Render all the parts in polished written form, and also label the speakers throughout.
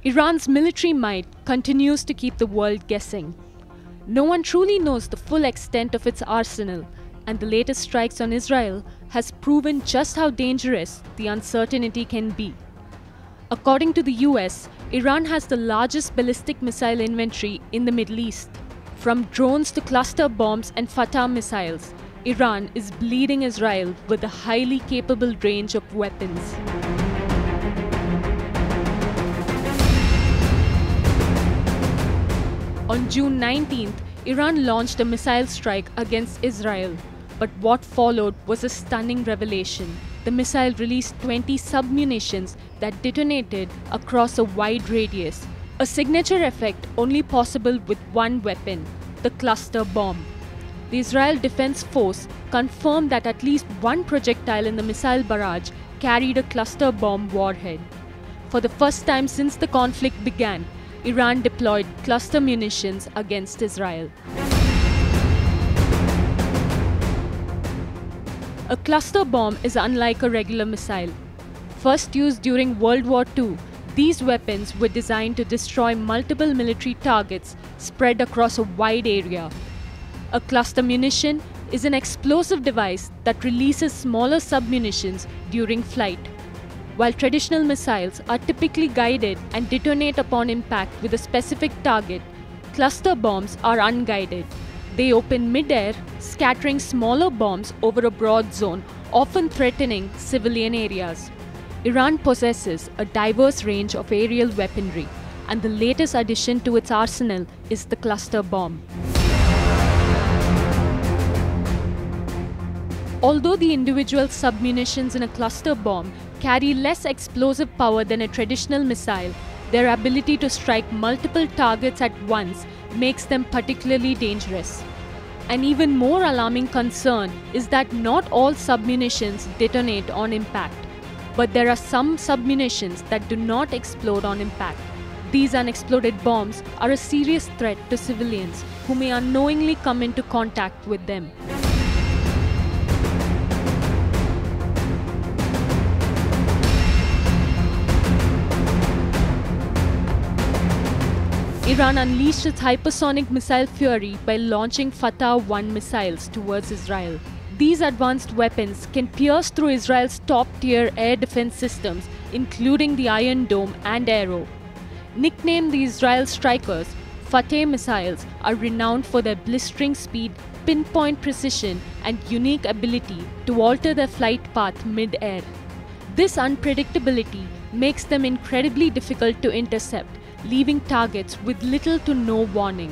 Speaker 1: Iran's military might continues to keep the world guessing. No one truly knows the full extent of its arsenal, and the latest strikes on Israel has proven just how dangerous the uncertainty can be. According to the US, Iran has the largest ballistic missile inventory in the Middle East. From drones to cluster bombs and Fatah missiles, Iran is bleeding Israel with a highly capable range of weapons. On June 19th, Iran launched a missile strike against Israel. But what followed was a stunning revelation. The missile released 20 submunitions that detonated across a wide radius, a signature effect only possible with one weapon, the cluster bomb. The Israel Defense Force confirmed that at least one projectile in the missile barrage carried a cluster bomb warhead. For the first time since the conflict began, Iran deployed cluster munitions against Israel. A cluster bomb is unlike a regular missile. First used during World War II, these weapons were designed to destroy multiple military targets spread across a wide area. A cluster munition is an explosive device that releases smaller submunitions during flight. While traditional missiles are typically guided and detonate upon impact with a specific target, cluster bombs are unguided. They open mid-air, scattering smaller bombs over a broad zone, often threatening civilian areas. Iran possesses a diverse range of aerial weaponry, and the latest addition to its arsenal is the cluster bomb. Although the individual submunitions in a cluster bomb carry less explosive power than a traditional missile, their ability to strike multiple targets at once makes them particularly dangerous. An even more alarming concern is that not all submunitions detonate on impact, but there are some submunitions that do not explode on impact. These unexploded bombs are a serious threat to civilians who may unknowingly come into contact with them. Iran unleashed its hypersonic missile fury by launching Fatah-1 missiles towards Israel. These advanced weapons can pierce through Israel's top-tier air defense systems, including the Iron Dome and Arrow. Nicknamed the Israel Strikers, Fateh missiles are renowned for their blistering speed, pinpoint precision, and unique ability to alter their flight path mid-air. This unpredictability makes them incredibly difficult to intercept, leaving targets with little to no warning.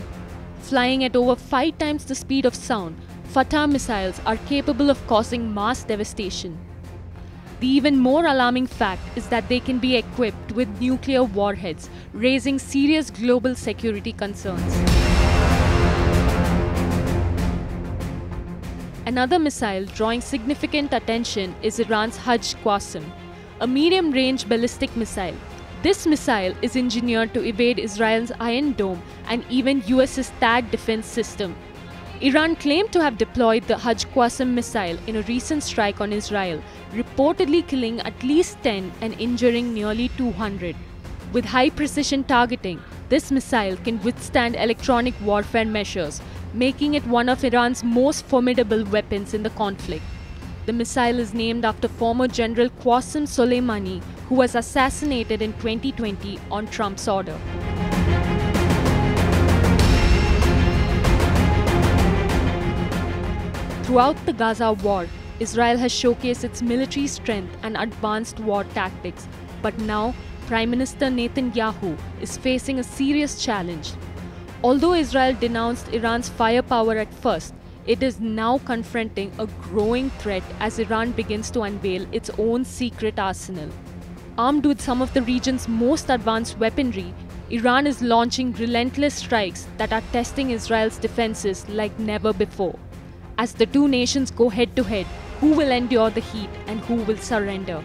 Speaker 1: Flying at over 5 times the speed of sound, Fatah missiles are capable of causing mass devastation. The even more alarming fact is that they can be equipped with nuclear warheads, raising serious global security concerns. Another missile drawing significant attention is Iran's Hajj Qassam, a medium-range ballistic missile. This missile is engineered to evade Israel's Iron Dome and even US's THAAD defense system. Iran claimed to have deployed the Hajj Qassam missile in a recent strike on Israel, reportedly killing at least 10 and injuring nearly 200. With high-precision targeting, this missile can withstand electronic warfare measures, making it one of Iran's most formidable weapons in the conflict. The missile is named after former General Qasem Soleimani, who was assassinated in 2020 on Trump's order. Throughout the Gaza war, Israel has showcased its military strength and advanced war tactics, but now Prime Minister Netanyahu is facing a serious challenge. Although Israel denounced Iran's firepower at first, it is now confronting a growing threat as Iran begins to unveil its own secret arsenal. Armed with some of the region's most advanced weaponry, Iran is launching relentless strikes that are testing Israel's defenses like never before. As the two nations go head-to-head, who will endure the heat and who will surrender?